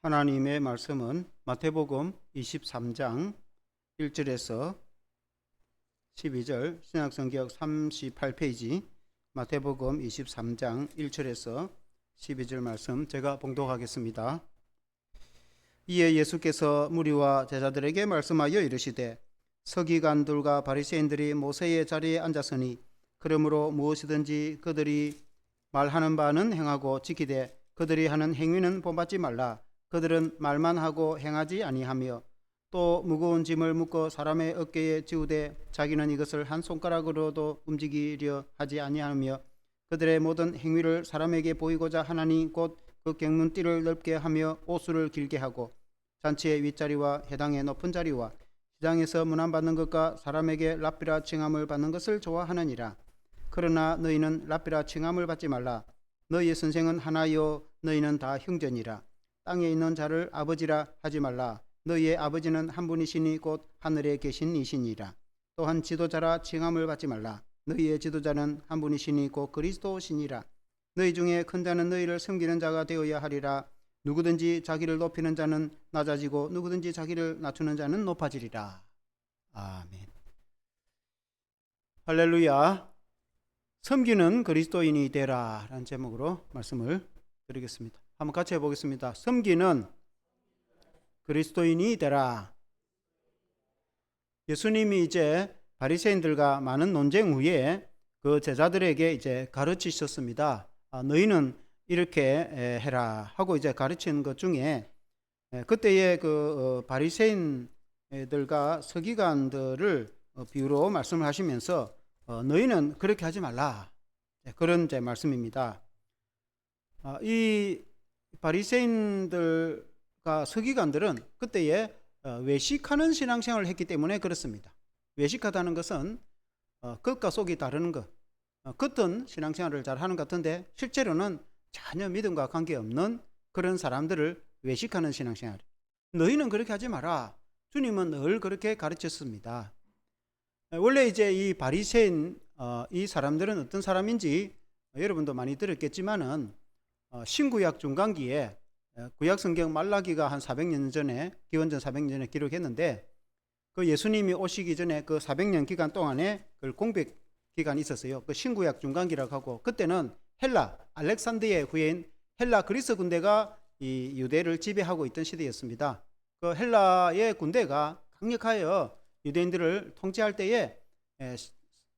하나님의 말씀은 마태복음 23장 1절에서 12절, 신약성경 38페이지 마태복음 23장 1절에서 12절 말씀 제가 봉독하겠습니다. 이에 예수께서 무리와 제자들에게 말씀하여 이르시되 서기관들과 바리새인들이 모세의 자리에 앉았으니 그러므로 무엇이든지 그들이 말하는 바는 행하고 지키되 그들이 하는 행위는 본받지 말라. 그들은 말만 하고 행하지 아니하며 또 무거운 짐을 묶어 사람의 어깨에 지우되 자기는 이것을 한 손가락으로도 움직이려 하지 아니하며 그들의 모든 행위를 사람에게 보이고자 하나니 곧 그 경문띠를 넓게 하며 옷수를 길게 하고 잔치의 윗자리와 해당의 높은 자리와 시장에서 문안받는 것과 사람에게 랍비라 칭함을 받는 것을 좋아하느니라. 그러나 너희는 랍비라 칭함을 받지 말라. 너희의 선생은 하나요 너희는 다 형제니라. 땅에 있는 자를 아버지라 하지 말라. 너희의 아버지는 한 분이시니 곧 하늘에 계신 이시니라. 또한 지도자라 칭함을 받지 말라. 너희의 지도자는 한 분이시니 곧 그리스도시니라. 너희 중에 큰 자는 너희를 섬기는 자가 되어야 하리라. 누구든지 자기를 높이는 자는 낮아지고 누구든지 자기를 낮추는 자는 높아지리라. 아멘. 할렐루야. 섬기는 그리스도인이 되라 라는 제목으로 말씀을 드리겠습니다. 한번 같이 해보겠습니다. 섬기는 그리스도인이 되라. 예수님이 이제 바리새인들과 많은 논쟁 후에 그 제자들에게 이제 가르치셨습니다. 너희는 이렇게 해라 하고 이제 가르치는 것 중에 그때의 그 바리새인들과 서기관들을 비유로 말씀을 하시면서 너희는 그렇게 하지 말라, 그런 이제 말씀입니다. 이 바리새인들과 서기관들은 그때에 외식하는 신앙생활을 했기 때문에 그렇습니다. 외식하다는 것은 겉과 속이 다르는 것, 겉은 신앙생활을 잘 하는 것 같은데 실제로는 전혀 믿음과 관계없는 그런 사람들을 외식하는 신앙생활. 너희는 그렇게 하지 마라. 주님은 늘 그렇게 가르쳤습니다. 원래 이제 이 바리새인 이 사람들은 어떤 사람인지 여러분도 많이 들었겠지만은 신구약 중간기에 구약 성경 말라기가 한 400년 전에, 기원전 400년 전에 기록했는데 그 예수님이 오시기 전에 그 400년 기간 동안에 그 공백 기간이 있었어요. 그 신구약 중간기라고 하고, 그때는 헬라, 알렉산드리아의 후예인 헬라 그리스 군대가 이 유대를 지배하고 있던 시대였습니다. 그 헬라의 군대가 강력하여 유대인들을 통치할 때에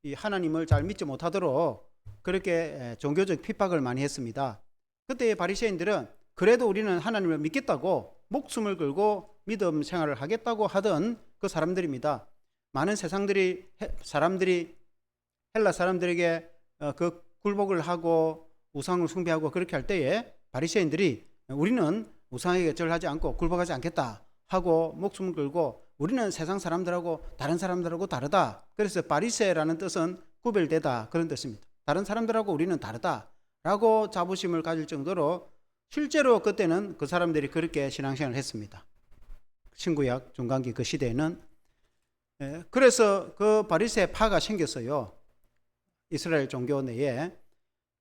이 하나님을 잘 믿지 못하도록 그렇게 종교적 핍박을 많이 했습니다. 그때의 바리새인들은 그래도 우리는 하나님을 믿겠다고 목숨을 걸고 믿음 생활을 하겠다고 하던 그 사람들입니다. 많은 사람들이 헬라 사람들에게 그 굴복을 하고 우상을 숭배하고 그렇게 할 때에 바리새인들이 우리는 우상에게 절하지 않고 굴복하지 않겠다 하고 목숨을 걸고 우리는 세상 사람들하고 다른 사람들하고 다르다. 그래서 바리새라는 뜻은 구별되다, 그런 뜻입니다. 다른 사람들하고 우리는 다르다 라고 자부심을 가질 정도로 실제로 그때는 그 사람들이 그렇게 신앙생활을 했습니다. 신구약 중간기 그 시대에는. 그래서 그 바리새 파가 생겼어요. 이스라엘 종교 내에.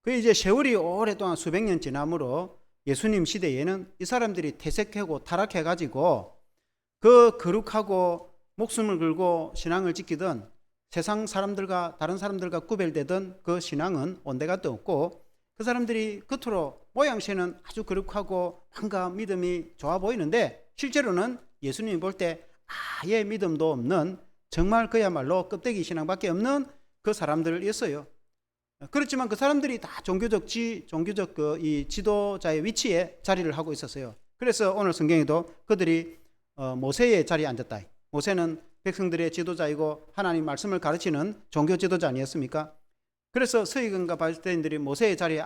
그 이제 세월이 오랫동안 수백 년 지남으로 예수님 시대에는 이 사람들이 퇴색하고 타락해가지고 그 거룩하고 목숨을 걸고 신앙을 지키던 세상 사람들과 다른 사람들과 구별되던 그 신앙은 온데간데 없고, 그 사람들이 겉으로 모양새는 아주 거룩하고 뭔가 믿음이 좋아 보이는데 실제로는 예수님이 볼 때 아예 믿음도 없는, 정말 그야말로 껍데기 신앙밖에 없는 그 사람들이었어요. 그렇지만 그 사람들이 다 종교적 그 이 지도자의 위치에 자리를 하고 있었어요. 그래서 오늘 성경에도 그들이 모세의 자리에 앉았다. 모세는 백성들의 지도자이고 하나님 말씀을 가르치는 종교 지도자 아니었습니까? 그래서 서기관과 바리새인들이 모세의 자리에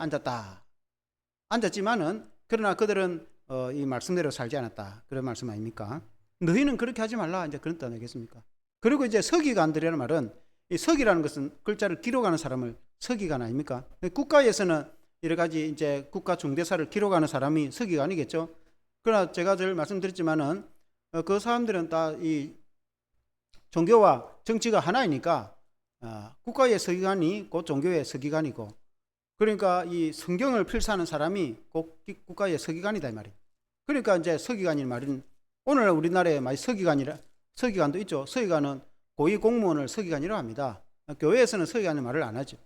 앉았지만은 그러나 그들은 이 말씀대로 살지 않았다, 그런 말씀 아닙니까? 너희는 그렇게 하지 말라, 이제 그런 뜻 아니겠습니까? 그리고 이제 서기관들이라는 말은, 이 서기라는 것은 글자를 기록하는 사람을 서기관 아닙니까? 국가에서는 여러 가지 이제 국가 중대사를 기록하는 사람이 서기관이겠죠. 그러나 제가 늘 말씀드렸지만은 그 사람들은 다 이 종교와 정치가 하나이니까 국가의 서기관이 곧 종교의 서기관이고, 그러니까 이 성경을 필사하는 사람이 꼭 국가의 서기관이다 이 말이에요. 그러니까 이제 서기관이 말은 오늘 우리나라에 많이 서기관도 있죠. 서기관은 고위 공무원을 서기관이라고 합니다. 교회에서는 서기관의 말을 안 하죠.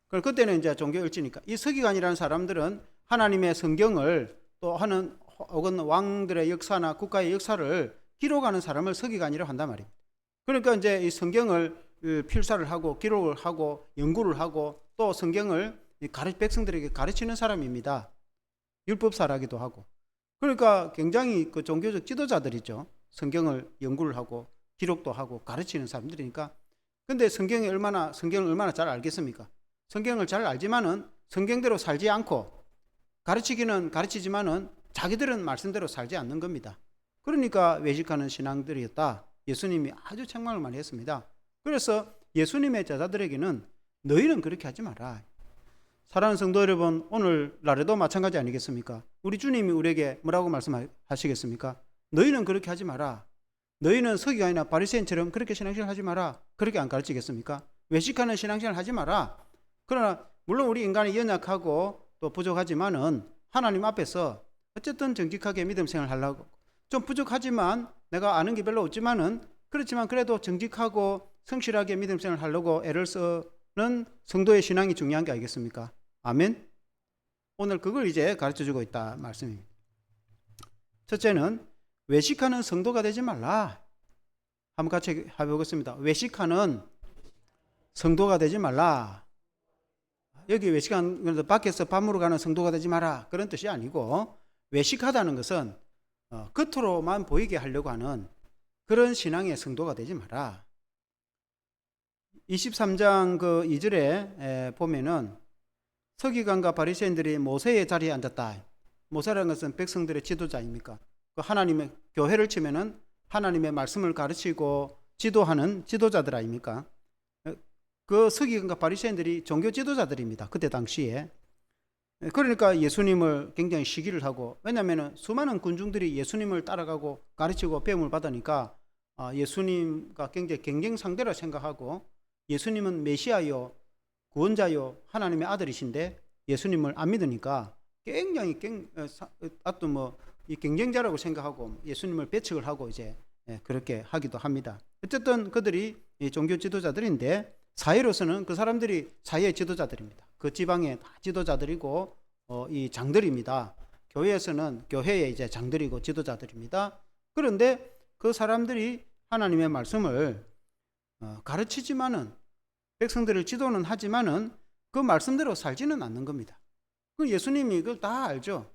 그때는 이제 종교일지니까 이 서기관이라는 사람들은 하나님의 성경을 또 하는 혹은 왕들의 역사나 국가의 역사를 기록하는 사람을 서기관이라고 한단 말입니다. 그러니까 이제 이 성경을 필사를 하고 기록을 하고 연구를 하고 또 성경을 백성들에게 가르치는 사람입니다. 율법사라기도 하고. 그러니까 굉장히 그 종교적 지도자들이죠. 성경을 연구를 하고 기록도 하고 가르치는 사람들이니까. 근데 성경을 얼마나 잘 알겠습니까? 성경을 잘 알지만은 성경대로 살지 않고 가르치기는 가르치지만은 자기들은 말씀대로 살지 않는 겁니다. 그러니까 외식하는 신앙들이었다. 예수님이 아주 책망을 많이 했습니다. 그래서 예수님의 제자들에게는 너희는 그렇게 하지 마라. 사랑하는 성도 여러분, 오늘날에도 마찬가지 아니겠습니까? 우리 주님이 우리에게 뭐라고 말씀하시겠습니까? 너희는 그렇게 하지 마라. 너희는 서기관이나 바리새인처럼 그렇게 신앙생활 하지 마라. 그렇게 안 가르치겠습니까? 외식하는 신앙생활 하지 마라. 그러나 물론 우리 인간이 연약하고 또 부족하지만은 하나님 앞에서 어쨌든 정직하게 믿음 생활 하려고 좀 부족하지만 내가 아는 게 별로 없지만은 그렇지만 그래도 정직하고 성실하게 믿음 생활 하려고 애를 쓰는 성도의 신앙이 중요한 게 아니겠습니까? 아멘. 오늘 그걸 이제 가르쳐 주고 있다 말씀입니다. 첫째는 외식하는 성도가 되지 말라. 한번 같이 해보겠습니다. 외식하는 성도가 되지 말라. 여기 외식하는 밖에서 밥 먹으러 가는 성도가 되지 마라 그런 뜻이 아니고 외식하다는 것은 겉으로만 보이게 하려고 하는 그런 신앙의 성도가 되지 마라. 23장 그 2절에 보면은 서기관과 바리새인들이 모세의 자리에 앉았다. 모세라는 것은 백성들의 지도자입니까? 그 하나님의 교회를 치면은 하나님의 말씀을 가르치고 지도하는 지도자들 아닙니까? 그 서기관과 바리새인들이 종교 지도자들입니다. 그때 당시에. 그러니까 예수님을 굉장히 시기를 하고, 왜냐하면 수많은 군중들이 예수님을 따라가고 가르치고 배움을 받으니까 예수님과 굉장히 경쟁 상대라 생각하고 예수님은 메시아요 구원자요 하나님의 아들이신데 예수님을 안 믿으니까 굉장히 이 경쟁자라고 생각하고 예수님을 배척을 하고 이제 그렇게 하기도 합니다. 어쨌든 그들이 종교 지도자들인데 사회로서는 그 사람들이 사회의 지도자들입니다. 그 지방의 다 지도자들이고 이 장들입니다. 교회에서는 교회의 이제 장들이고 지도자들입니다. 그런데 그 사람들이 하나님의 말씀을 가르치지만은 백성들을 지도는 하지만은 그 말씀대로 살지는 않는 겁니다. 그 예수님이 그걸 다 알죠.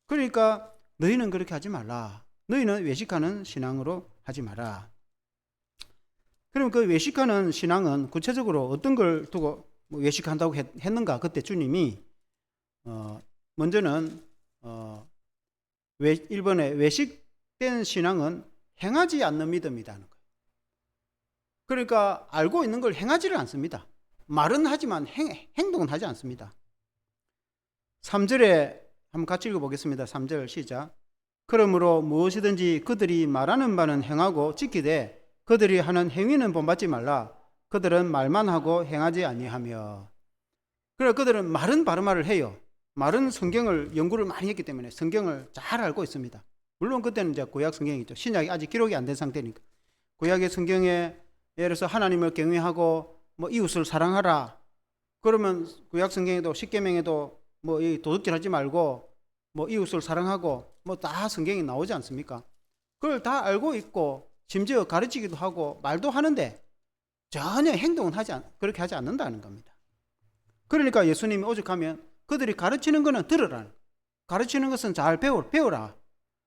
그러니까 너희는 그렇게 하지 말라. 너희는 외식하는 신앙으로 하지 마라. 그럼 그 외식하는 신앙은 구체적으로 어떤 걸 두고 외식한다고 했는가? 그때 주님이 먼저는 1번에 외식된 신앙은 행하지 않는 믿음이라는 거예요. 그러니까 알고 있는 걸 행하지를 않습니다. 말은 하지만 행동은 하지 않습니다. 3절에 한번 같이 읽어보겠습니다. 3절 시작. 그러므로 무엇이든지 그들이 말하는 바는 행하고 지키되 그들이 하는 행위는 본받지 말라. 그들은 말만 하고 행하지 아니하며. 그래 그들은 말은 바른 말을 해요. 말은 성경을 연구를 많이 했기 때문에 성경을 잘 알고 있습니다. 물론 그때는 이제 구약 성경이죠. 신약이 아직 기록이 안 된 상태니까. 구약의 성경에 예를 들어서 하나님을 경외하고 이웃을 사랑하라. 그러면 구약 성경에도 십계명에도 이 도둑질하지 말고 이웃을 사랑하고 다 성경에 나오지 않습니까? 그걸 다 알고 있고 심지어 가르치기도 하고 말도 하는데 전혀 행동은 그렇게 하지 않는다는 겁니다. 그러니까 예수님이 오죽하면 그들이 가르치는 거는 들으라. 가르치는 것은 잘 배워라.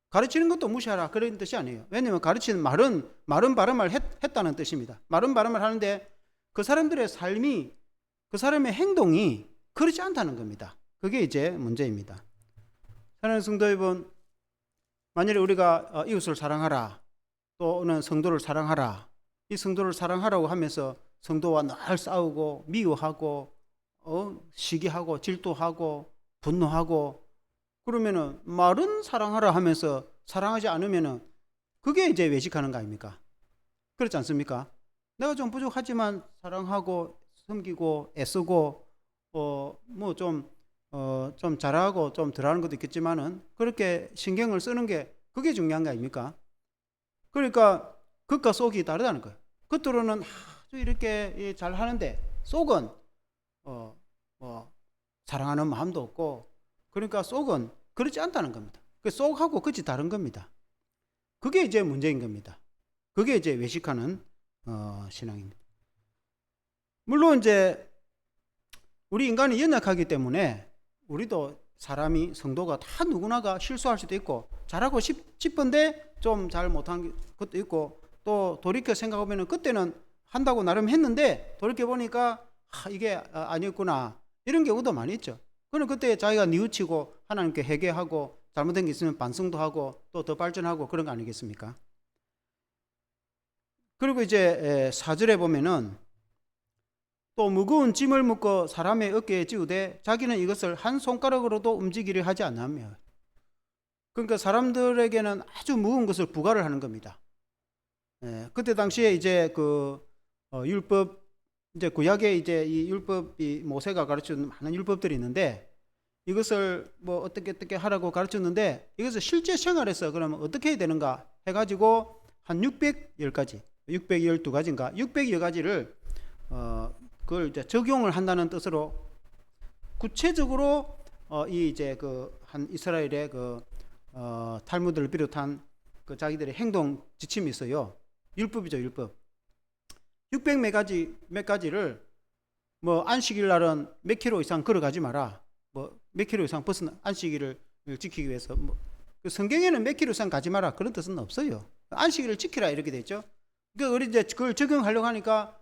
가르치는 것도 무시하라. 그런 뜻이 아니에요. 왜냐하면 가르치는 말은 바른 말 했다는 뜻입니다. 말은 바른 말 하는데 그 사람들의 삶이 그 사람의 행동이 그렇지 않다는 겁니다. 그게 이제 문제입니다. 사랑하는 성도 여러분, 만일에 우리가 이웃을 사랑하라 또는 성도를 사랑하라 이 성도를 사랑하라고 하면서 성도와 늘 싸우고 미워하고 시기하고 질투하고 분노하고 그러면은 말은 사랑하라 하면서 사랑하지 않으면은 그게 이제 외식하는 거 아닙니까? 그렇지 않습니까? 내가 좀 부족하지만 사랑하고 섬기고 애쓰고 좀 좀 잘하고 좀 덜하는 것도 있겠지만은 그렇게 신경을 쓰는 게 그게 중요한 거 아닙니까? 그러니까 겉과 속이 다르다는 거예요. 겉으로는 아주 이렇게 잘 하는데 속은 뭐 사랑하는 마음도 없고, 그러니까 속은 그렇지 않다는 겁니다. 그 속하고 끝이 다른 겁니다. 그게 이제 문제인 겁니다. 그게 이제 외식하는 신앙입니다. 물론 이제 우리 인간이 연약하기 때문에 우리도 사람이 성도가 다 누구나가 실수할 수도 있고 잘하고 싶은데 좀 잘 못한 것도 있고, 또 돌이켜 생각하면 그때는 한다고 나름 했는데 돌이켜 보니까 이게 아니었구나 이런 경우도 많이 있죠. 그럼 그때 자기가 뉘우치고 하나님께 회개하고 잘못된 게 있으면 반성도 하고 또 더 발전하고 그런 거 아니겠습니까? 그리고 이제 4절에 보면은 또 무거운 짐을 묶어 사람의 어깨에 찌우되 자기는 이것을 한 손가락으로도 움직이려 하지 않으며, 그러니까 사람들에게는 아주 무거운 것을 부과를 하는 겁니다. 그때 당시에 이제 율법, 이제 구약에 이제 이 율법이 모세가 가르치는 많은 율법들이 있는데 이것을 뭐 어떻게 하라고 가르쳤는데 이것을 실제 생활에서 그러면 어떻게 해야 되는가 해가지고 한 610가지, 612가지인가 600여 가지를 그걸 이제 적용을 한다는 뜻으로 구체적으로 이 이제 한 이스라엘의 탈무드를 비롯한 자기들의 행동 지침이 있어요. 율법이죠, 율법. 600몇 가지를 뭐 안식일 날은 몇 킬로 이상 걸어가지 마라, 뭐 몇 킬로 이상 벗어나 안식일을 지키기 위해서, 뭐 그 성경에는 몇 킬로 이상 가지 마라 그런 뜻은 없어요. 안식일을 지키라 이렇게 돼 있죠. 그러니까 우리 이제 그걸 적용하려고 하니까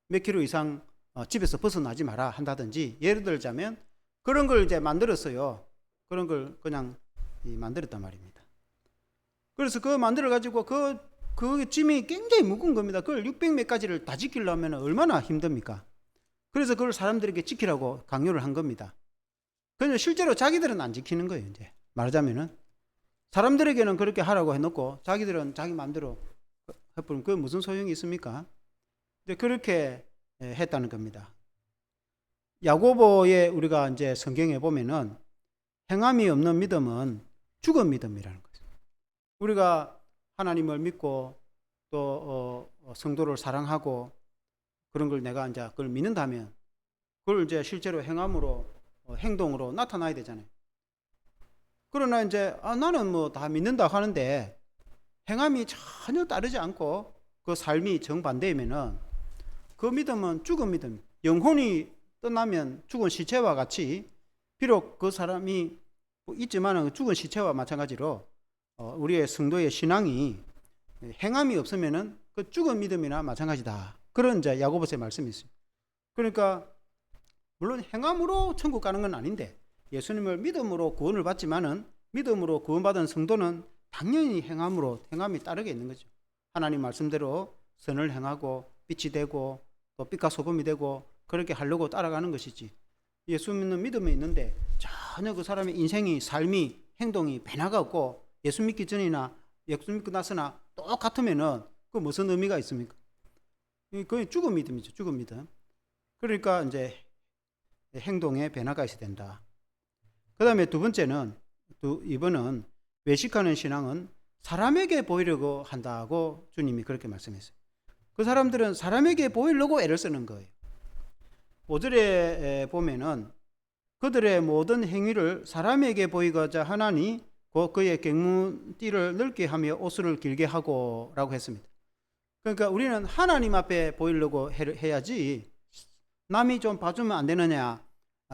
몇 킬로 이상 집에서 벗어나지 마라 한다든지, 예를 들자면 그런 걸 이제 만들었어요. 그런 걸 그냥 만들었단 말입니다. 그래서 그 만들어 가지고 그 짐이 굉장히 무거운 겁니다. 그걸 600몇 가지를 다 지키려면 얼마나 힘듭니까? 그래서 그걸 사람들에게 지키라고 강요를 한 겁니다. 그런데 실제로 자기들은 안 지키는 거예요. 이제 말하자면은 사람들에게는 그렇게 하라고 해놓고 자기들은 자기 마음대로 해버리면 그게 무슨 소용이 있습니까? 이제 그렇게 했다는 겁니다. 야고보에 우리가 이제 성경에 보면은 행함이 없는 믿음은 죽은 믿음이라는 거죠. 우리가 하나님을 믿고 또 성도를 사랑하고 그런 걸 내가 이제 그걸 믿는다면 그걸 이제 실제로 행함으로 행동으로 나타나야 되잖아요. 그러나 이제 나는 뭐 다 믿는다 하는데 행함이 전혀 따르지 않고 그 삶이 정반대이면은 그 믿음은 죽은 믿음, 영혼이 떠나면 죽은 시체와 같이, 비록 그 사람이 있지만 죽은 시체와 마찬가지로 우리의 성도의 신앙이 행함이 없으면은 그 죽은 믿음이나 마찬가지다. 그런 이제 야고보서의 말씀이 있습니다. 그러니까 물론 행함으로 천국 가는 건 아닌데 예수님을 믿음으로 구원을 받지만은 믿음으로 구원받은 성도는 당연히 행함이 따르게 있는 거죠. 하나님 말씀대로 선을 행하고 빛이 되고 또 빛과 소금이 되고 그렇게 하려고 따라가는 것이지, 예수 믿는 믿음이 있는데 전혀 그 사람의 인생이, 삶이, 행동이 변화가 없고 예수 믿기 전이나 예수 믿고 나서나 똑같으면은 그 무슨 의미가 있습니까? 그게 죽은 믿음이죠, 죽은 믿음. 그러니까 이제 행동에 변화가 있어야 된다. 그 다음에 두 번째는, 이번은 외식하는 신앙은 사람에게 보이려고 한다고 주님이 그렇게 말씀했어요. 그 사람들은 사람에게 보이려고 애를 쓰는 거예요. 5절에 보면은 그들의 모든 행위를 사람에게 보이고자 하나니 곧 그의 갱문띠를 넓게 하며 옷을 길게 하고 라고 했습니다. 그러니까 우리는 하나님 앞에 보이려고 해야지 남이 좀 봐주면 안 되느냐,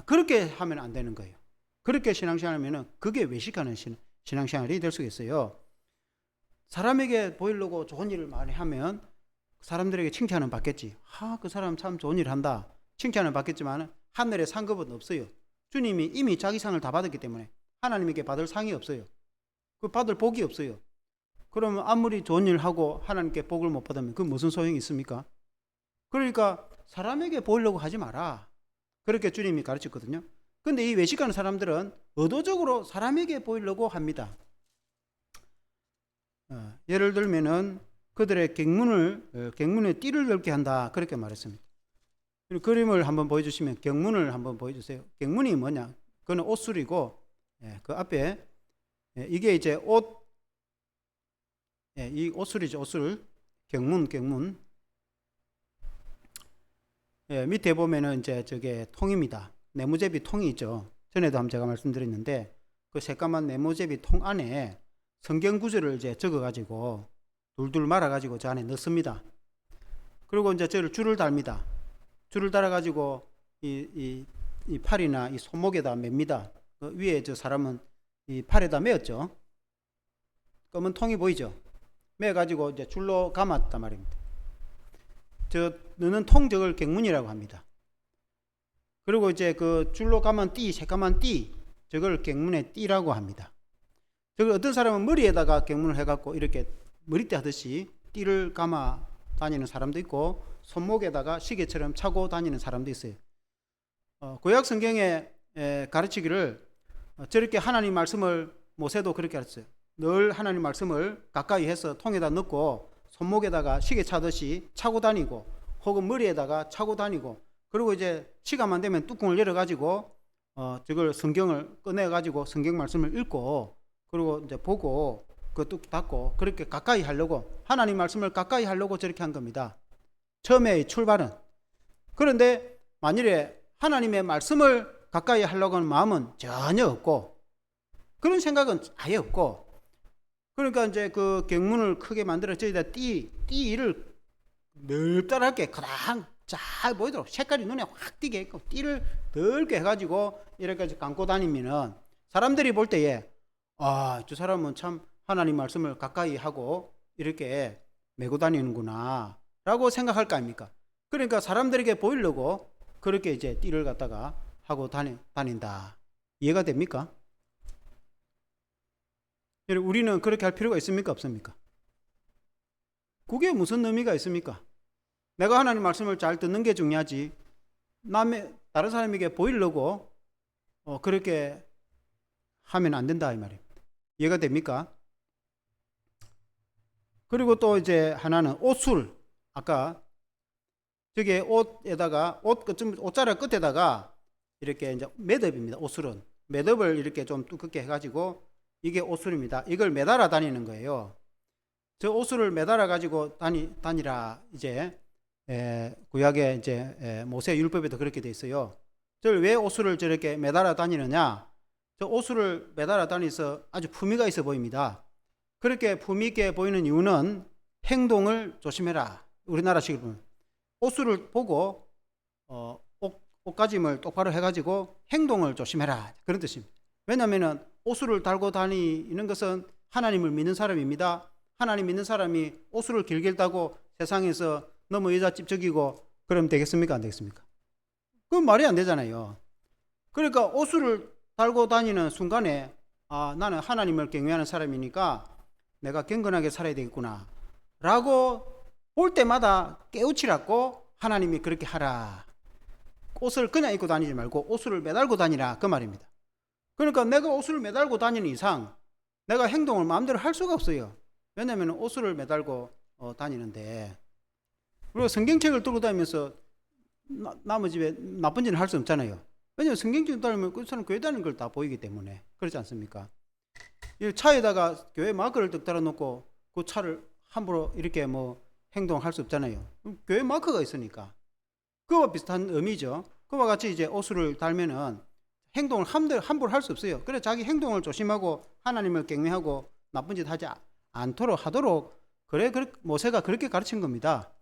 그렇게 하면 안 되는 거예요. 그렇게 신앙생활하면 그게 외식하는 신앙생활이 될 수가 있어요. 사람에게 보이려고 좋은 일을 많이 하면 사람들에게 칭찬은 받겠지. 그 사람 참 좋은 일 한다, 칭찬을 받겠지만 하늘에 상급은 없어요. 주님이 이미 자기 상을 다 받았기 때문에 하나님에게 받을 상이 없어요. 그 받을 복이 없어요. 그러면 아무리 좋은 일 하고 하나님께 복을 못 받으면 그 무슨 소용이 있습니까? 그러니까 사람에게 보이려고 하지 마라, 그렇게 주님이 가르쳤거든요. 근데 이 외식하는 사람들은 의도적으로 사람에게 보이려고 합니다. 예를 들면은 그들의 갱문에 띠를 넓게 한다, 그렇게 말했습니다. 그림을 한번 보여주시면 경문을 한번 보여주세요. 경문이 뭐냐? 그거는 옷술이고, 그 앞에 이게 이제 옷, 이 옷술이죠. 옷술. 경문. 밑에 보면은 이제 저게 통입니다. 네모제비 통이 있죠. 전에도 한번 제가 말씀드렸는데 그 새까만 네모제비 통 안에 성경 구절을 이제 적어가지고 둘둘 말아가지고 저 안에 넣습니다. 그리고 이제 저를 줄을 달입니다. 줄을 달아가지고 이 팔이나 이 손목에다 맵니다. 그 위에 저 사람은 이 팔에다 메었죠. 검은 통이 보이죠. 매가지고 이제 줄로 감았단 말입니다. 저 넣는 통 저걸 경문이라고 합니다. 그리고 이제 그 줄로 감은 띠, 새까만 띠, 저걸 경문의 띠라고 합니다. 저걸 어떤 사람은 머리에다가 경문을 해갖고 이렇게 머리띠 하듯이 띠를 감아 다니는 사람도 있고 손목에다가 시계처럼 차고 다니는 사람도 있어요. 구약 성경에 가르치기를 저렇게 하나님 말씀을 모세도 그렇게 가르쳤어요. 늘 하나님 말씀을 가까이 해서 통에다 넣고 손목에다가 시계 차듯이 차고 다니고 혹은 머리에다가 차고 다니고 그리고 이제 시간만 되면 뚜껑을 열어가지고 저걸 성경을 꺼내가지고 성경 말씀을 읽고 그리고 이제 보고 그 뚝 닫고 그렇게 가까이 하려고 하나님 말씀을 가까이 하려고 저렇게 한 겁니다. 처음에 출발은. 그런데 만일에 하나님의 말씀을 가까이 하려고 하는 마음은 전혀 없고 그런 생각은 아예 없고 그러니까 이제 그 경문을 크게 만들어 저기다 띠를 넓다랗게 가장 잘 보이도록 색깔이 눈에 확 띄게 했고 띠를 넓게 해가지고 이렇게 감고 다니면은 사람들이 볼 때에 저 사람은 참 하나님 말씀을 가까이 하고 이렇게 메고 다니는구나 라고 생각할 거 아닙니까? 그러니까 사람들에게 보이려고 그렇게 이제 띠를 갖다가 하고 다닌다. 이해가 됩니까? 우리는 그렇게 할 필요가 있습니까? 없습니까? 그게 무슨 의미가 있습니까? 내가 하나님 말씀을 잘 듣는 게 중요하지 다른 사람에게 보이려고 그렇게 하면 안 된다 이 말입니다. 이해가 됩니까? 그리고 또 이제 하나는 옷술. 아까 저게 옷에다가 옷자락 끝에다가 이렇게 이제 매듭입니다. 옷술은 매듭을 이렇게 좀 두껍게 해가지고 이게 옷술입니다. 이걸 매달아 다니는 거예요. 저 옷술을 매달아 가지고 다니라 이제 구약의 이제 모세 율법에도 그렇게 돼 있어요. 저를 왜 옷술을 저렇게 매달아 다니느냐? 저 옷술을 매달아 다니서 아주 품위가 있어 보입니다. 그렇게 품위 있게 보이는 이유는 행동을 조심해라. 우리나라식으로 보면 옷술을 보고 옷가짐을 똑바로 해가지고 행동을 조심해라 그런 뜻입니다. 왜냐하면 옷술을 달고 다니는 것은 하나님을 믿는 사람입니다. 하나님 믿는 사람이 옷술을 길게 달고 세상에서 너무 여자집적이고 그러면 되겠습니까? 안 되겠습니까? 그건 말이 안 되잖아요. 그러니까 옷술을 달고 다니는 순간에 나는 하나님을 경외하는 사람이니까 내가 경건하게 살아야 되겠구나 라고 볼 때마다 깨우치라고 하나님이 그렇게 하라. 옷을 그냥 입고 다니지 말고 옷을 매달고 다니라 그 말입니다. 그러니까 내가 옷을 매달고 다니는 이상 내가 행동을 마음대로 할 수가 없어요. 왜냐하면 옷을 매달고 다니는데 그리고 성경책을 들고 다니면서 남의 집에 나쁜 짓을 할 수 없잖아요. 왜냐하면 성경책 다니면 그 사람 교회 다니는 걸 다 보이기 때문에 그렇지 않습니까? 이 차에다가 교회 마크를 딱 달아놓고 그 차를 함부로 이렇게 뭐 행동할 수 없잖아요. 교회 마크가 있으니까 그와 비슷한 의미죠. 그와 같이 이제 옷을 달면은 행동을 함부로 할 수 없어요. 그래 자기 행동을 조심하고 하나님을 경외하고 나쁜 짓 하지 않도록 하도록 그래 모세가 그렇게 가르친 겁니다.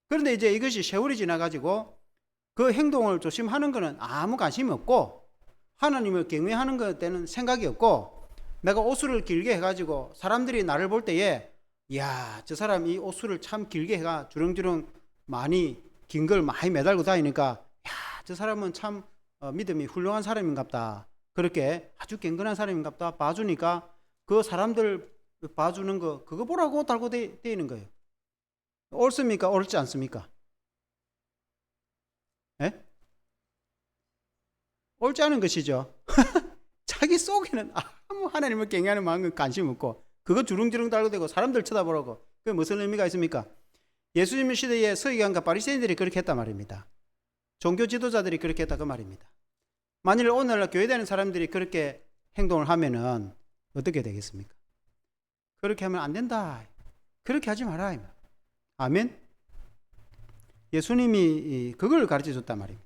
그런데 이제 이것이 세월이 지나가지고 그 행동을 조심하는 것은 아무 관심이 없고 하나님을 경외하는 것에는 생각이 없고 내가 옷을 길게 해가지고 사람들이 나를 볼 때에 이야 저 사람 이 옷을 참 길게 해가 주렁주렁 많이 긴 걸 많이 매달고 다니니까 야 저 사람은 참 믿음이 훌륭한 사람인갑다. 그렇게 아주 경건한 사람인갑다 봐주니까 그 사람들 봐주는 거 그거 보라고 달고 다니는 거예요. 옳습니까? 옳지 않습니까? 예? 옳지 않은 것이죠. 자기 속에는 아무 하나님을 경외하는 마음은 관심 없고 그거 주렁주렁 달고 대고 사람들 쳐다보라고 그게 무슨 의미가 있습니까? 예수님 시대에 서기관과 바리새인들이 그렇게 했단 말입니다. 종교 지도자들이 그렇게 했다 그 말입니다. 만일 오늘날 교회 다니는 사람들이 그렇게 행동을 하면은 어떻게 되겠습니까? 그렇게 하면 안 된다. 그렇게 하지 마라. 아멘. 예수님이 그걸 가르쳐 줬단 말입니다.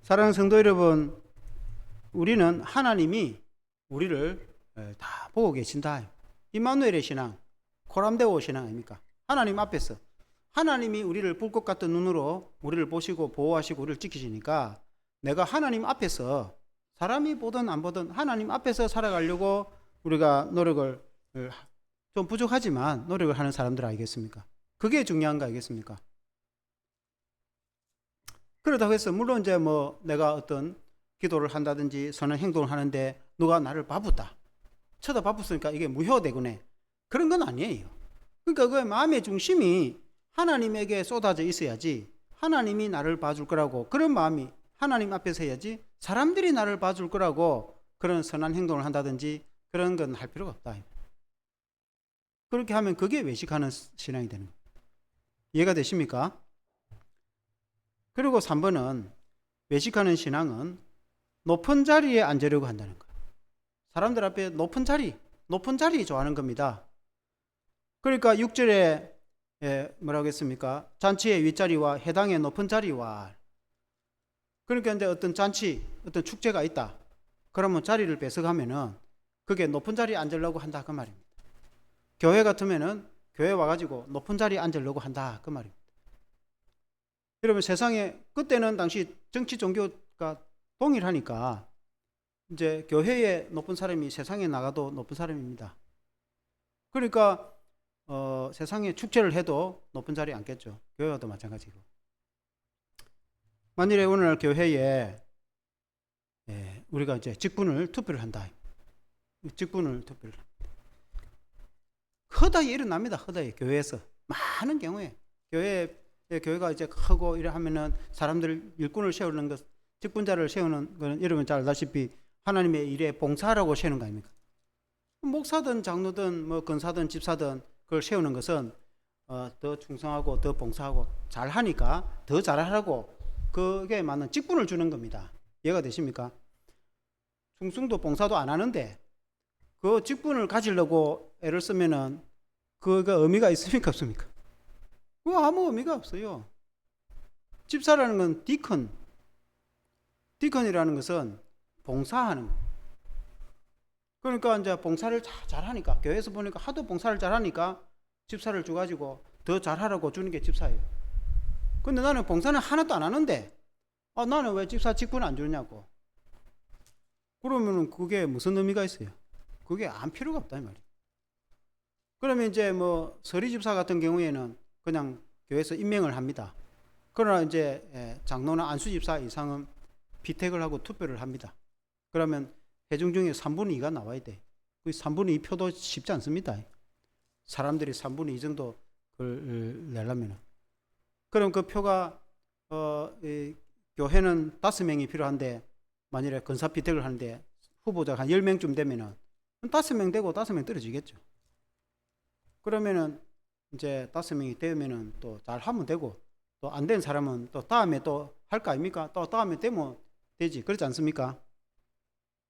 사랑하는 성도 여러분, 우리는 하나님이 우리를 다 보고 계신다. 임마누엘의 신앙, 코람데오 신앙 아닙니까? 하나님 앞에서 하나님이 우리를 불꽃 같은 눈으로 우리를 보시고 보호하시고 우리를 지키시니까 내가 하나님 앞에서 사람이 보든 안 보든 하나님 앞에서 살아가려고 우리가 노력을 좀 부족하지만 노력을 하는 사람들 아니겠습니까? 그게 중요한 거 아니겠습니까? 그러다고 해서 물론 이제 뭐 내가 어떤 기도를 한다든지 선한 행동을 하는데 누가 나를 바쁘다 쳐다바쁘니까 이게 무효되거나 그런 건 아니에요. 그러니까 그 마음의 중심이 하나님에게 쏟아져 있어야지 하나님이 나를 봐줄 거라고 그런 마음이 하나님 앞에서 해야지 사람들이 나를 봐줄 거라고 그런 선한 행동을 한다든지 그런 건 할 필요가 없다. 그렇게 하면 그게 외식하는 신앙이 되는 거예요. 이해가 되십니까? 그리고 3번은 외식하는 신앙은 높은 자리에 앉으려고 한다는 거예요. 사람들 앞에 높은 자리 좋아하는 겁니다. 그러니까 6절에 뭐라고 했습니까? 잔치의 윗자리와 해당의 높은 자리와 그러니까 이제 어떤 잔치, 어떤 축제가 있다. 그러면 자리를 뺏어가면은 그게 높은 자리에 앉으려고 한다 그 말입니다. 교회 같으면은 교회 와가지고 높은 자리에 앉으려고 한다 그 말입니다. 여러분 세상에 그때는 당시 정치 종교가 동일하니까 이제 교회에 높은 사람이 세상에 나가도 높은 사람입니다. 그러니까 세상에 축제를 해도 높은 자리에 앉겠죠. 교회와도 마찬가지고. 만일에 오늘날 교회에 우리가 이제 직분을 투표를 한다. 직분을 투표를 허다히 일어납니다. 허다히 교회에서 많은 경우에 교회가 이제 크고 이래 하면은 사람들 일꾼을 세우는 것, 직분자를 세우는 거는 여러분 잘 알다시피 하나님의 일에 봉사라고 세우는 거 아닙니까? 목사든 장로든 뭐 권사든 집사든 그걸 세우는 것은 더 충성하고 더 봉사하고 잘하니까 더 잘하라고 그게 맞는 직분을 주는 겁니다. 이해가 되십니까? 충성도 봉사도 안 하는데 그 직분을 가지려고 애를 쓰면은 그거 의미가 있습니까 없습니까? 그거 아무 의미가 없어요. 집사라는 건 디컨이라는 것은 봉사하는 거. 그러니까 이제 봉사를 잘하니까 교회에서 보니까 하도 봉사를 잘하니까 집사를 줘가지고 더 잘하라고 주는 게 집사예요. 근데 나는 봉사는 하나도 안 하는데 나는 왜 집사 직분 안 주냐고. 그러면은 그게 무슨 의미가 있어요? 그게 안 필요가 없다 이 말이에요. 그러면 이제 뭐 서리 집사 같은 경우에는 그냥 교회에서 임명을 합니다. 그러나 이제 장로나 안수 집사 이상은 비택을 하고 투표를 합니다. 그러면 회중 중에 3분의 2가 나와야 돼. 그 3분의 2 표도 쉽지 않습니다. 사람들이 3분의 2 정도 그걸 내려면. 그럼 그 표가 교회는 5명이 필요한데 만일에 건사 비택을 하는데 후보자가 한 10명쯤 되면은 5명 되고 5명 떨어지겠죠. 그러면은 이제 5명이 되면은 또 잘하면 되고 또 안 된 사람은 또 다음에 또 할 거 아닙니까? 또 다음에 되면 되지. 그렇지 않습니까?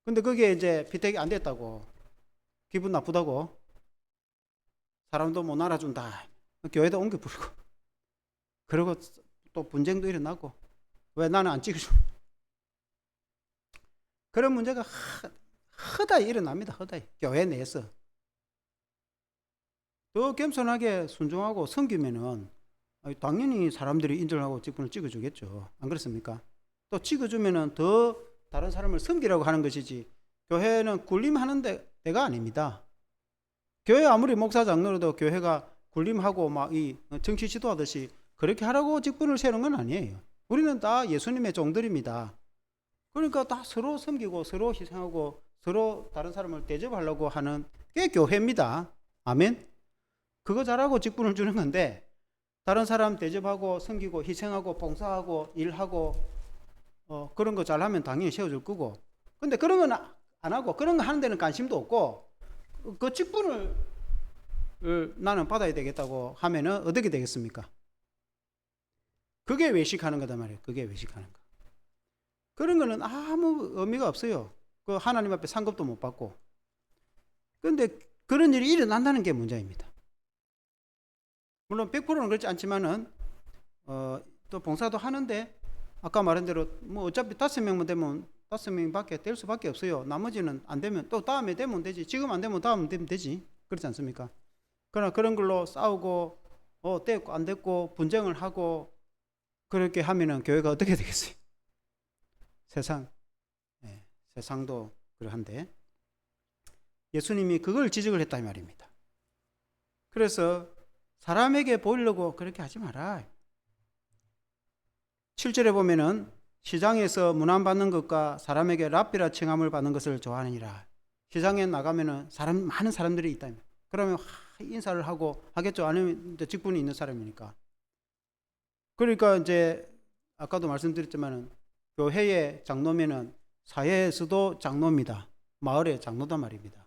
근데 그게 이제 비택이 안 됐다고 기분 나쁘다고 사람도 못 알아준다. 교회도 옮겨 부르고 그리고 또 분쟁도 일어나고 왜 나는 안 찍어줘? 그런 문제가 허다히 일어납니다. 허다히 교회 내에서 더 겸손하게 순종하고 섬기면은 당연히 사람들이 인정하고 직분을 찍어주겠죠. 안 그렇습니까? 또 찍어주면은 더 다른 사람을 섬기라고 하는 것이지 교회는 군림하는 데가 아닙니다. 교회 아무리 목사 장로라도 교회가 군림하고 막 이 정치 지도하듯이 그렇게 하라고 직분을 세우는 건 아니에요. 우리는 다 예수님의 종들입니다. 그러니까 다 서로 섬기고 서로 희생하고 서로 다른 사람을 대접하려고 하는 게 교회입니다. 아멘. 그거 잘하고 직분을 주는 건데 다른 사람 대접하고 섬기고 희생하고 봉사하고 일하고 그런 거 잘하면 당연히 세워줄 거고 근데 그런 건 안 하고 그런 거 하는 데는 관심도 없고 그 직분을 나는 받아야 되겠다고 하면은 어떻게 되겠습니까? 그게 외식하는 거단 말이에요. 그게 외식하는 거. 그런 거는 아무 의미가 없어요. 그 하나님 앞에 상급도 못 받고. 그런데 그런 일이 일어난다는 게 문제입니다. 물론 100%는 그렇지 않지만은 또 봉사도 하는데 아까 말한 대로 뭐 어차피 5명만 되면 5명밖에 될 수밖에 없어요. 나머지는 안 되면 또 다음에 되면 되지. 지금 안 되면 다음 되면 되지. 그렇지 않습니까? 그러나 그런 걸로 싸우고 됐고 안 됐고 분쟁을 하고 그렇게 하면은 교회가 어떻게 되겠어요? 세상도 그러한데 예수님이 그걸 지적을 했다 이 말입니다. 그래서 사람에게 보이려고 그렇게 하지 마라. 7절에 보면은 시장에서 문안받는 것과 사람에게 랍비라 칭함을 받는 것을 좋아하느니라. 시장에 나가면은 많은 사람들이 있다. 그러면 인사를 하고 하겠죠. 아니면 직분이 있는 사람이니까. 그러니까 이제 아까도 말씀드렸지만은 교회의 장로면은 사회에서도 장로입니다. 마을의 장로단 말입니다.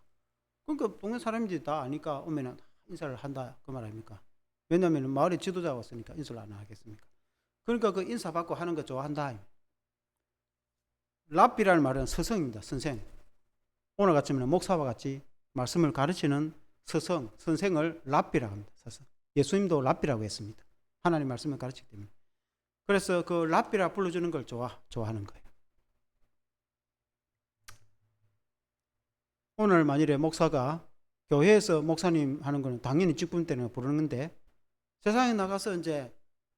그러니까 동네 사람들이 다 아니까 오면은 인사를 한다 그 말 아닙니까? 왜냐하면 마을의 지도자가 왔으니까 인사를 안 하겠습니까? 그러니까 그 인사 받고 하는 거 좋아한다. 랍비라는 말은 스승입니다. 선생. 오늘 같으면 목사와 같이 말씀을 가르치는 스승, 선생을 랍비라고 합니다. 스승. 예수님도 랍비라고 했습니다. 하나님 말씀을 가르치기 때문에. 그래서 그 랍비라 불러주는 걸 좋아하는 거예요. 오늘 만일에 목사가 교회에서 목사님 하는 거는 당연히 직분 때문에 부르는 건데 세상에 나가서 이제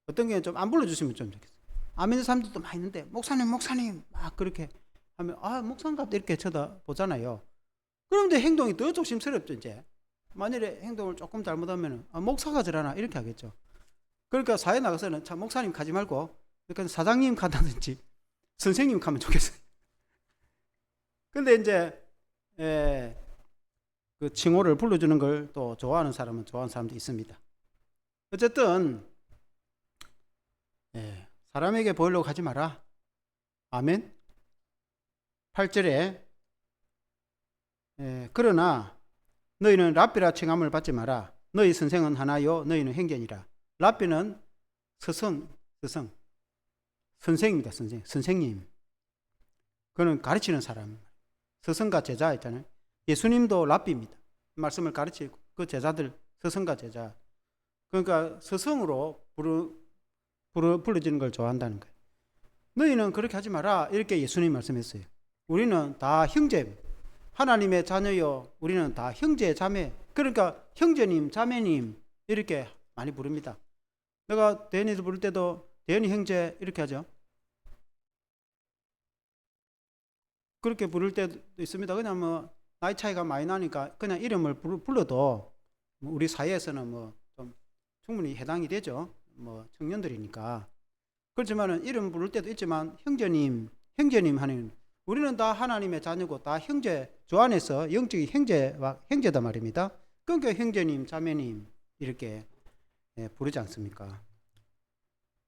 어떤 게 좀 안 불러주시면 좀 좋겠어요. 안 믿는 사람들도 많이 있는데 목사님 막 그렇게 하면 목사인가 이렇게 쳐다보잖아요. 그런데 행동이 더 조심스럽죠. 이제 만일에 행동을 조금 잘못하면 목사가 저러나 이렇게 하겠죠. 그러니까 사회 나가서는 참 목사님 가지 말고 그러니까 사장님 가다든지 선생님 가면 좋겠어요. 근데 이제 그 칭호를 불러주는 걸 또 좋아하는 사람도 있습니다. 어쨌든 사람에게 보이려고 하지 마라. 아멘. 8절에 그러나 너희는 랍비라 칭함을 받지 마라. 너희 선생은 하나요 너희는 형제니라. 랍비는 스승 선생입니다. 선생님. 그는 가르치는 사람. 스승과 제자 있잖아요. 예수님도 랍비입니다. 말씀을 가르치고 그 제자들 스승과 제자. 그러니까 스승으로 불러지는 걸 좋아한다는 거예요. 너희는 그렇게 하지 마라. 이렇게 예수님 말씀했어요. 우리는 다 형제, 하나님의 자녀요. 우리는 다 형제, 자매. 그러니까 형제님, 자매님 이렇게 많이 부릅니다. 내가 대현이를 부를 때도 대현이 형제 이렇게 하죠. 그렇게 부를 때도 있습니다. 그냥 뭐 나이 차이가 많이 나니까 그냥 이름을 불러도 우리 사회에서는 뭐 좀 충분히 해당이 되죠. 뭐 청년들이니까. 그렇지만은 이름 부를 때도 있지만 형제님 하는 우리는 다 하나님의 자녀고 다 형제 주 안에서 영적인 형제다 말입니다. 그러니까 형제님, 자매님 이렇게 부르지 않습니까?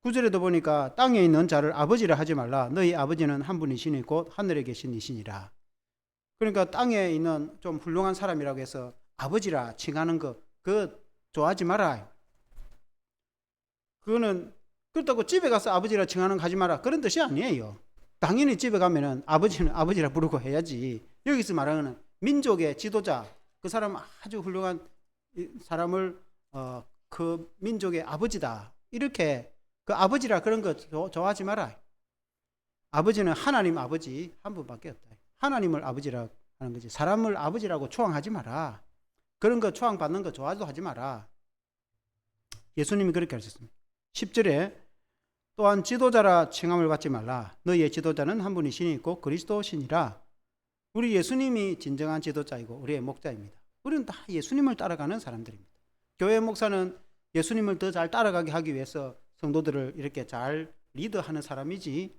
9절에도 보니까 땅에 있는 자를 아버지라 하지 말라. 너희 아버지는 한 분이시니 곧 하늘에 계신 이시니라. 그러니까 땅에 있는 좀 훌륭한 사람이라고 해서 아버지라 칭하는 거 그거 좋아하지 마라. 그거는 그렇다고 집에 가서 아버지라 칭하는 거 하지 마라 그런 뜻이 아니에요. 당연히 집에 가면은 아버지는 아버지라 부르고 해야지. 여기서 말하는 민족의 지도자 그 사람 아주 훌륭한 사람을 그 민족의 아버지다 이렇게 그 아버지라 그런 거 좋아하지 마라. 아버지는 하나님 아버지 한 분밖에 없다. 하나님을 아버지라 하는 거지. 사람을 아버지라고 초항하지 마라. 그런 거 초항받는 거 좋아도 하지 마라. 예수님이 그렇게 하셨습니다. 10절에 또한 지도자라 칭함을 받지 말라. 너희의 지도자는 한 분이시니 곧 그리스도시니라. 우리 예수님이 진정한 지도자이고 우리의 목자입니다. 우리는 다 예수님을 따라가는 사람들입니다. 교회 목사는 예수님을 더 잘 따라가게 하기 위해서 성도들을 이렇게 잘 리드하는 사람이지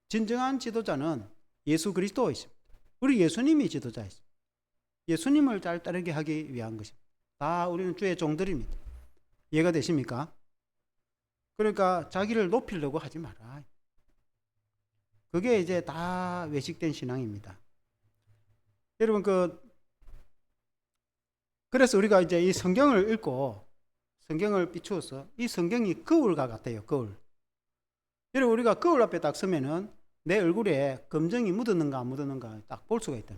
진정한 지도자는 예수 그리스도이십니다. 우리 예수님이 지도자이십니다. 예수님을 잘 따르게 하기 위한 것입니다. 다 우리는 주의 종들입니다. 이해가 되십니까? 그러니까 자기를 높이려고 하지 마라. 그게 이제 다 외식된 신앙입니다. 여러분 그래서 우리가 이제 이 성경을 읽고 성경을 비추어서 이 성경이 거울과 같아요. 거울. 여러분 우리가 거울 앞에 딱 서면은 내 얼굴에 검정이 묻었는가 안 묻었는가 딱 볼 수가 있다.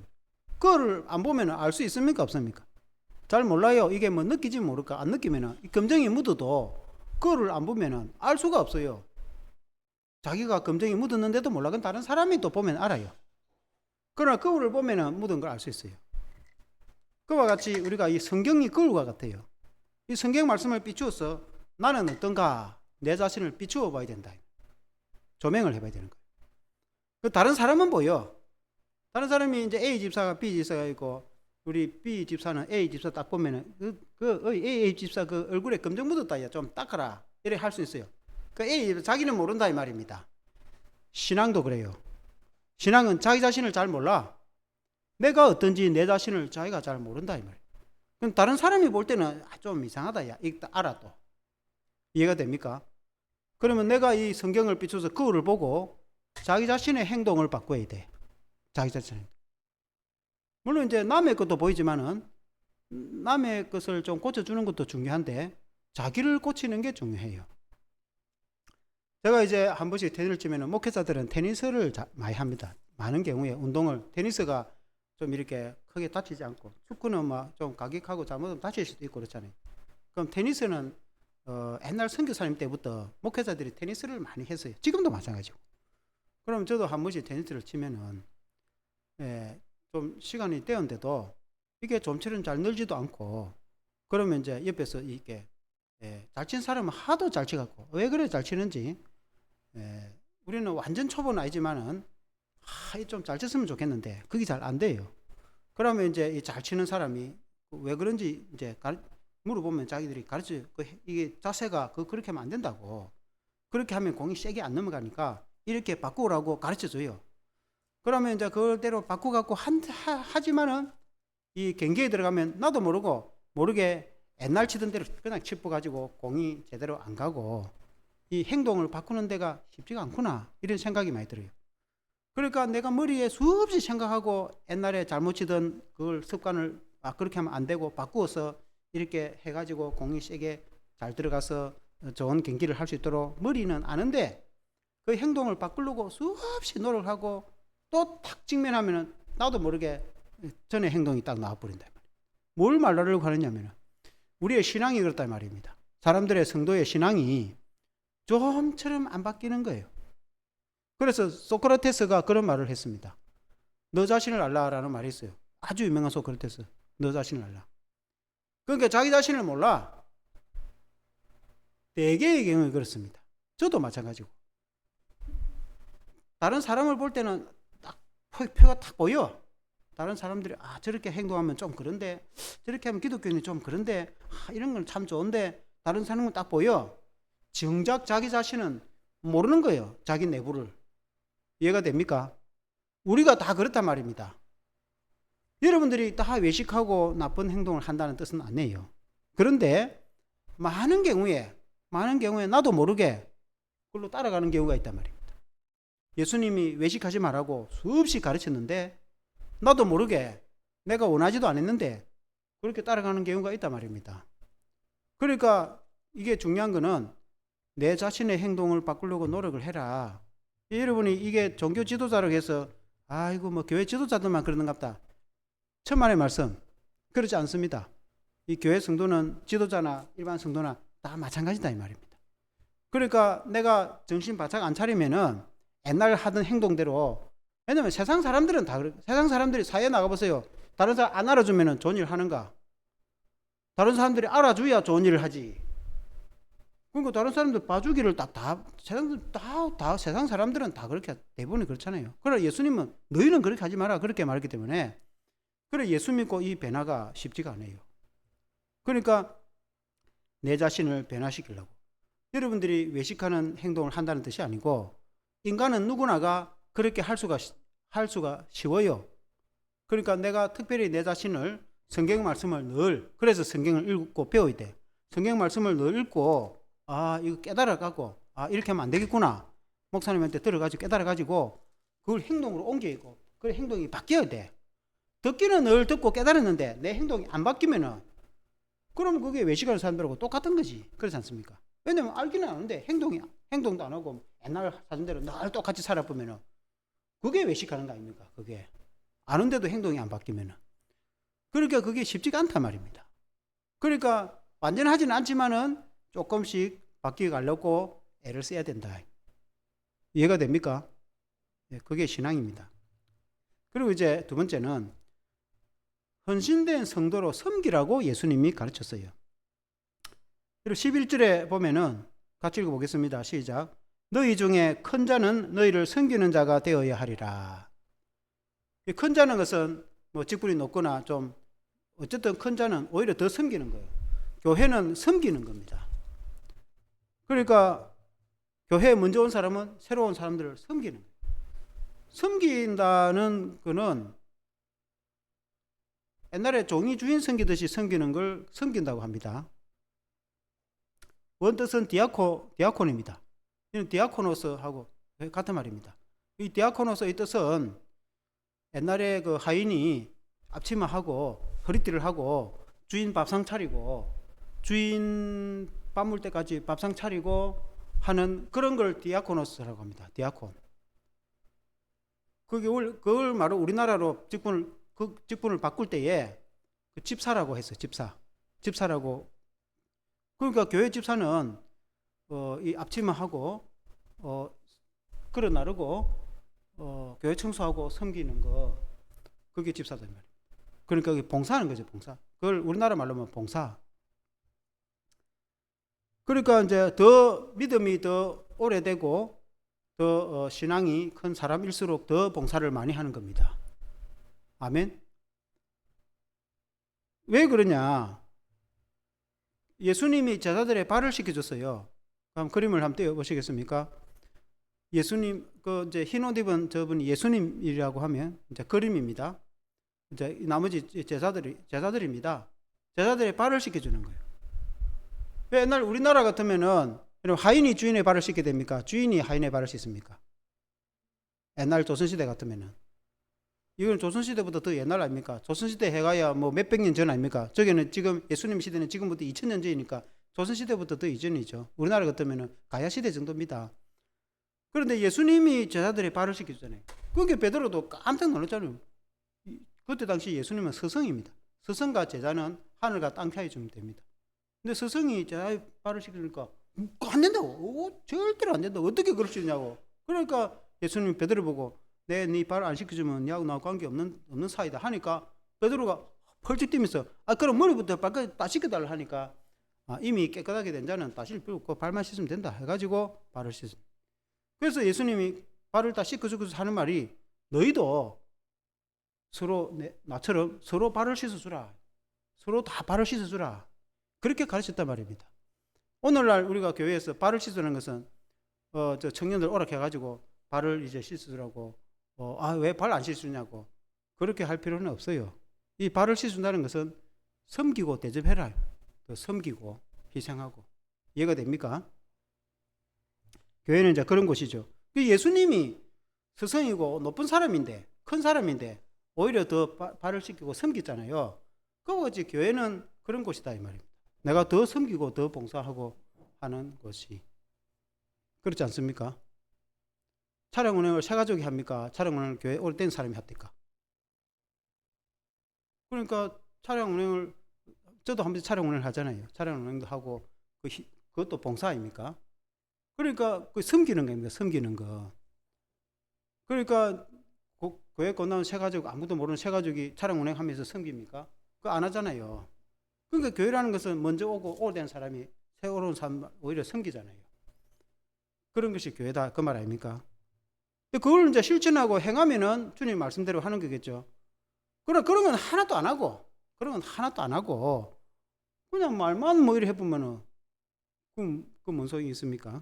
거울을 안 보면 알 수 있습니까 없습니까? 잘 몰라요. 이게 뭐 느끼지 모를까. 안 느끼면은 검정이 묻어도 거울을 안 보면은 알 수가 없어요. 자기가 검정이 묻었는데도 몰라. 그건 다른 사람이 또 보면 알아요. 그러나 거울을 보면은 묻은 걸 알 수 있어요. 그와 같이 우리가 이 성경이 거울과 같아요. 이 성경 말씀을 비추어서 나는 어떤가 내 자신을 비추어 봐야 된다. 조명을 해봐야 되는 거예요. 그 다른 사람은 보여. 다른 사람이 이제 A 집사가 B 집사가 있고 우리 B 집사는 A 집사 딱 보면은 A 집사 그 얼굴에 검정 묻었다. 좀 닦아라. 이래 할 수 있어요. 그 A 집사 자기는 모른다 이 말입니다. 신앙도 그래요. 신앙은 자기 자신을 잘 몰라. 내가 어떤지 내 자신을 자기가 잘 모른다 이 말이에요. 그럼 다른 사람이 볼 때는 좀 이상하다. 야, 이거 알아도. 이해가 됩니까? 그러면 내가 이 성경을 비춰서 거울을 보고 자기 자신의 행동을 바꿔야 돼. 자기 자신의. 물론 이제 남의 것도 보이지만은 남의 것을 좀 고쳐주는 것도 중요한데 자기를 고치는 게 중요해요. 제가 이제 한 번씩 테니스를 치면은 목회자들은 테니스를 많이 합니다. 많은 경우에 운동을 테니스가 좀 이렇게 크게 다치지 않고 축구는 막 좀 가격하고 잘못하면 다칠 수도 있고 그렇잖아요. 그럼 테니스는 옛날 선교사님 때부터 목회자들이 테니스를 많이 했어요. 지금도 마찬가지고. 그럼 저도 한 번씩 테니스를 치면은 좀 시간이 되었는데도 이게 좀처럼 잘 늘지도 않고 그러면 이제 옆에서 이렇게 잘 친 사람은 하도 잘 치갖고 왜 그래 잘 치는지 우리는 완전 초보는 아니지만은 좀 잘 쳤으면 좋겠는데 그게 잘 안 돼요. 그러면 이제 잘 치는 사람이 왜 그런지 이제 물어보면 자기들이 가르쳐 이게 자세가 그렇게 하면 안 된다고. 그렇게 하면 공이 세게 안 넘어가니까 이렇게 바꾸라고 가르쳐 줘요. 그러면 이제 그대로 바꾸갖고 하지만은 이 경기에 들어가면 나도 모르게 옛날 치던 대로 그냥 짚어가지고 공이 제대로 안 가고 이 행동을 바꾸는 데가 쉽지가 않구나 이런 생각이 많이 들어요. 그러니까 내가 머리에 수없이 생각하고 옛날에 잘못 치던 그걸 습관을 그렇게 하면 안 되고 바꾸어서 이렇게 해가지고 공이 세게 잘 들어가서 좋은 경기를 할 수 있도록 머리는 아는데 그 행동을 바꾸려고 수없이 노력하고 또 탁 직면하면은 나도 모르게 전에 행동이 딱 나와버린다. 뭘 말하려고 하느냐면은 우리의 신앙이 그렇단 말입니다. 사람들의 성도의 신앙이 좀처럼 안 바뀌는 거예요. 그래서 소크라테스가 그런 말을 했습니다. 너 자신을 알라라는 말이 있어요. 아주 유명한 소크라테스. 너 자신을 알라. 그러니까 자기 자신을 몰라. 대개의 경우에 그렇습니다. 저도 마찬가지고. 다른 사람을 볼 때는 딱 표가 딱 보여. 다른 사람들이 저렇게 행동하면 좀 그런데 저렇게 하면 기독교인이 좀 그런데 이런 건 참 좋은데 다른 사람은 딱 보여. 정작 자기 자신은 모르는 거예요. 자기 내부를. 이해가 됩니까? 우리가 다 그렇단 말입니다. 여러분들이 다 외식하고 나쁜 행동을 한다는 뜻은 아니에요. 그런데 많은 경우에 나도 모르게 그걸로 따라가는 경우가 있단 말입니다. 예수님이 외식하지 말라고 수없이 가르쳤는데 나도 모르게 내가 원하지도 않았는데 그렇게 따라가는 경우가 있단 말입니다. 그러니까 이게 중요한 거는 내 자신의 행동을 바꾸려고 노력을 해라. 여러분이 이게 종교 지도자라고 해서 아이고 뭐 교회 지도자들만 그러는갑다. 천만의 말씀 그렇지 않습니다. 이 교회 성도는 지도자나 일반 성도나 다 마찬가지다 이 말입니다. 그러니까 내가 정신 바짝 안 차리면은 옛날 하던 행동대로 왜냐면 세상 사람들은 다 세상 사람들이 사회에 나가보세요. 다른 사람 안 알아주면은 좋은 일 하는가? 다른 사람들이 알아줘야 좋은 일을 하지. 그러니까 다른 사람들 봐주기를 세상 사람들은 다 그렇게 대부분이 그렇잖아요. 그러나 예수님은 너희는 그렇게 하지 마라 그렇게 말했기 때문에 그래 예수 믿고 이 변화가 쉽지가 않아요. 그러니까 내 자신을 변화시키려고 여러분들이 외식하는 행동을 한다는 뜻이 아니고 인간은 누구나가 그렇게 할 수가 쉬워요. 그러니까 내가 특별히 내 자신을 성경 말씀을 그래서 성경을 읽고 배워야 돼. 성경 말씀을 늘 읽고 이거 깨달아가고 이렇게 하면 안 되겠구나. 목사님한테 들어가지고 깨달아가지고 그걸 행동으로 옮기고 그 행동이 바뀌어야 돼. 듣기는 늘 듣고 깨달았는데 내 행동이 안 바뀌면은 그러면 그게 외식하는 사람들하고 똑같은 거지. 그렇지 않습니까? 왜냐면 알기는 아는데 행동도 안 하고 옛날 사진대로 늘 똑같이 살아보면은 그게 외식하는 거 아닙니까? 그게 아는데도 행동이 안 바뀌면은. 그러니까 그게 쉽지가 않단 말입니다. 그러니까 완전하지는 않지만은 조금씩 바뀌어 가려고 애를 써야 된다. 이해가 됩니까? 네, 그게 신앙입니다. 그리고 이제 두 번째는 헌신된 성도로 섬기라고 예수님이 가르쳤어요. 그리고 11절에 보면은 같이 읽어보겠습니다. 시작. 너희 중에 큰 자는 너희를 섬기는 자가 되어야 하리라. 큰 자는 것은 뭐 직분이 높거나 좀 어쨌든 큰 자는 오히려 더 섬기는 거예요. 교회는 섬기는 겁니다. 그러니까 교회에 먼저 온 사람은 새로운 사람들을 섬기는 거예요. 섬긴다는 거는 옛날에 종이 주인 섬기듯이 섬기는 걸 섬긴다고 합니다. 원뜻은 디아콘입니다. 이는 디아코노스하고 같은 말입니다. 이 디아코노스의 뜻은 옛날에 그 하인이 앞치마하고 허리띠를 하고 주인 밥상 차리고 주인 밥 먹을 때까지 밥상 차리고 하는 그런 걸 디아코노스라고 합니다. 디아콘. 그걸 말로 우리나라로 직분을 바꿀 때에 그 집사라고 했어요. 집사라고. 그러니까 교회 집사는 이 앞치마하고 그릇 나르고 교회 청소하고 섬기는 거 그게 집사다 말이에요. 그러니까 봉사하는 거죠. 봉사. 그걸 우리나라 말로 하면 봉사. 그러니까 이제 더 믿음이 더 오래되고 더 신앙이 큰 사람일수록 더 봉사를 많이 하는 겁니다. 아멘. 왜 그러냐? 예수님이 제자들의 발을 씻겨줬어요. 그럼 그림을 한번 띄워보시겠습니까? 예수님, 이제 흰 옷 입은 저분이 예수님이라고 하면 이제 그림입니다. 이제 나머지 제자들입니다. 제자들의 발을 씻겨주는 거예요. 옛날 우리나라 같으면은 하인이 주인의 발을 씻게 됩니까? 주인이 하인의 발을 씻습니까? 옛날 조선시대 같으면은. 이건 조선시대보다 더 옛날 아닙니까? 조선시대 해가야 뭐 몇백 년 전 아닙니까? 저기는 지금 예수님 시대는 지금부터 2000년 전이니까 조선시대부터 더 이전이죠. 우리나라 같으면은 가야시대 정도입니다. 그런데 예수님이 제자들의 발을 씻겨주잖아요. 그게 베드로도 깜짝 놀랐잖아요. 그때 당시 예수님은 스승입니다. 스승과 제자는 하늘과 땅 차이 좀 됩니다. 근데 스승이 제자의 발을 씻기니까 안 된다고. 절대로 안 된다. 어떻게 그럴 수 있냐고. 그러니까 예수님 베드로 보고 네 발 안 씻겨주면 야구 나하고 관계없는 사이다 하니까 베드로가 펄쩍 뛰면서 그럼 머리부터 발까지 다 씻겨달라 하니까 이미 깨끗하게 된 자는 다시 그 발만 씻으면 된다 해가지고 발을 씻습니다. 그래서 예수님이 발을 다 씻겨주고 하는 말이 너희도 서로 나처럼 서로 발을 씻어주라. 서로 다 발을 씻어주라. 그렇게 가르쳤단 말입니다. 오늘날 우리가 교회에서 발을 씻으라는 것은 저 청년들 오락해가지고 발을 이제 씻으라고 왜 발 안 씻으냐고 그렇게 할 필요는 없어요. 이 발을 씻는다는 것은 섬기고 대접해라. 섬기고 희생하고. 이해가 됩니까? 교회는 이제 그런 곳이죠. 예수님이 스승이고 높은 사람인데 큰 사람인데 오히려 더 발을 씻기고 섬기잖아요. 그거지 교회는 그런 곳이다 이 말입니다. 내가 더 섬기고 더 봉사하고 하는 것이. 그렇지 않습니까? 차량 운행을 새 가족이 합니까? 차량 운행을 교회 오래된 사람이 합니까? 그러니까 차량 운행을 저도 한 번 차량 운행을 하잖아요. 차량 운행도 하고 그것도 봉사 아닙니까? 그러니까 그 섬기는 겁니다. 섬기는 거. 그러니까 교회 건너온 새 가족 아무도 모르는 새 가족이 차량 운행하면서 섬깁니까? 그거 안 하잖아요. 그러니까 교회라는 것은 먼저 오고 오래된 사람이 새로 온 사람 오히려 섬기잖아요. 그런 것이 교회다 그 말 아닙니까? 그걸 이제 실천하고 행하면은 주님 말씀대로 하는 거겠죠. 그런 건 하나도 안 하고 그냥 말만 뭐 이래 해보면은 그 뭔 소용이 있습니까?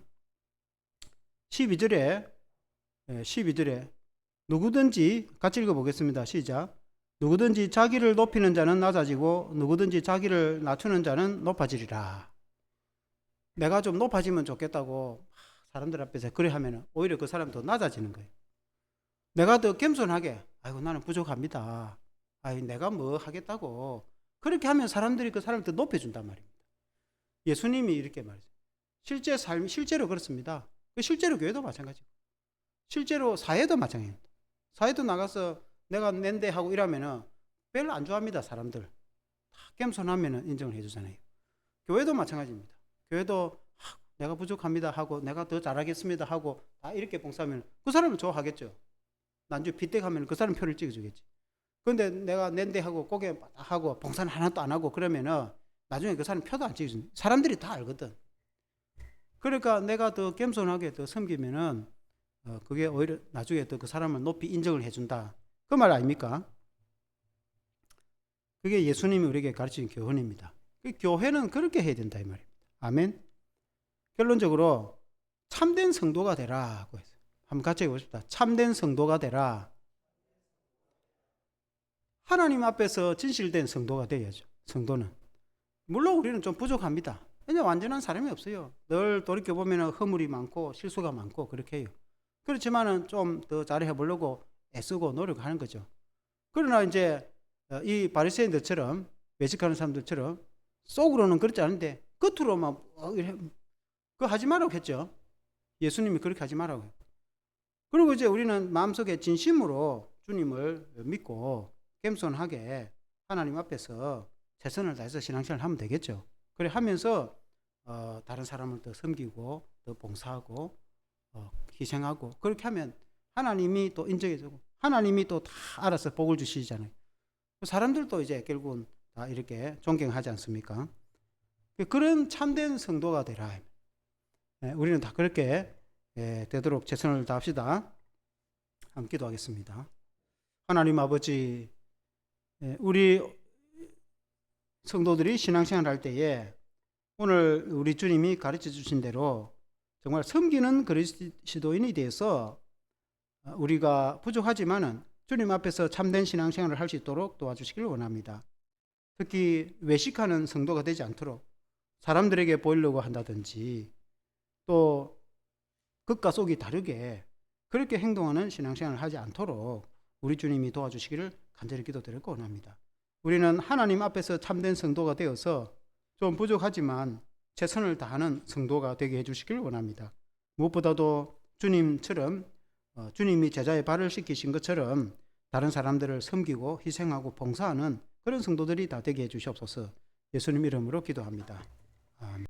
12절에 누구든지 같이 읽어보겠습니다. 시작. 누구든지 자기를 높이는 자는 낮아지고 누구든지 자기를 낮추는 자는 높아지리라. 내가 좀 높아지면 좋겠다고 사람들 앞에서 그래 하면 오히려 그 사람이 더 낮아지는 거예요. 내가 더 겸손하게 아이고 나는 부족합니다. 내가 뭐 하겠다고 그렇게 하면 사람들이 그 사람을 더 높여준단 말입니다. 예수님이 이렇게 말했어요. 실제로 그렇습니다. 실제로 교회도 마찬가지고, 실제로 사회도 마찬가지입니다. 사회도 나가서 내가 낸데 하고 이러면은 별로 안 좋아합니다. 사람들 다 겸손하면은 인정을 해주잖아요. 교회도 마찬가지입니다. 교회도 내가 부족합니다 하고 내가 더 잘하겠습니다 하고 다 이렇게 봉사하면 그 사람은 좋아하겠죠. 난주 빗대가면 그 사람 표를 찍어주겠지. 그런데 내가 낸데 하고 고개 하고 봉사는 하나도 안 하고 그러면은 나중에 그 사람 표도 안 찍어주는 사람들이 다 알거든. 그러니까 내가 더 겸손하게 더 섬기면은 그게 오히려 나중에 더 그 사람을 높이 인정을 해준다. 그 말 아닙니까? 그게 예수님이 우리에게 가르치는 교훈입니다. 그 교회는 그렇게 해야 된다 이 말입니다. 아멘. 결론적으로 참된 성도가 되라고 했어요. 한번 같이 해보십시다. 참된 성도가 되라. 하나님 앞에서 진실된 성도가 되어야죠. 성도는. 물론 우리는 좀 부족합니다. 왜냐하면 완전한 사람이 없어요. 늘 돌이켜보면 허물이 많고 실수가 많고 그렇게 해요. 그렇지만은 좀 더 잘해 보려고 애쓰고 노력하는 거죠. 그러나 이제 이 바리새인들처럼 외식하는 사람들처럼 속으로는 그렇지 않은데 겉으로만 그거 하지 말라고 했죠. 예수님이 그렇게 하지 말라고 했고. 그리고 이제 우리는 마음속에 진심으로 주님을 믿고 겸손하게 하나님 앞에서 최선을 다해서 신앙생활을 하면 되겠죠. 그래 하면서 다른 사람을 더 섬기고 더 봉사하고 희생하고 그렇게 하면 하나님이 또 인정해주고 하나님이 또 다 알아서 복을 주시잖아요. 사람들도 이제 결국은 다 이렇게 존경하지 않습니까? 그런 참된 성도가 되라. 우리는 다 그렇게 되도록 최선을 다합시다. 함께 기도하겠습니다. 하나님 아버지, 우리 성도들이 신앙생활 할 때에 오늘 우리 주님이 가르쳐 주신 대로 정말 섬기는 그리스도인이 되어서 우리가 부족하지만은 주님 앞에서 참된 신앙생활을 할 수 있도록 도와주시길 원합니다. 특히 외식하는 성도가 되지 않도록 사람들에게 보이려고 한다든지 또 겉과 속이 다르게 그렇게 행동하는 신앙생활을 하지 않도록 우리 주님이 도와주시기를 간절히 기도드리고 원합니다. 우리는 하나님 앞에서 참된 성도가 되어서 좀 부족하지만 최선을 다하는 성도가 되게 해주시길 원합니다. 무엇보다도 주님처럼 주님이 제자의 발을 씻기신 것처럼 다른 사람들을 섬기고 희생하고 봉사하는 그런 성도들이 다 되게 해주시옵소서. 예수님 이름으로 기도합니다. 아멘.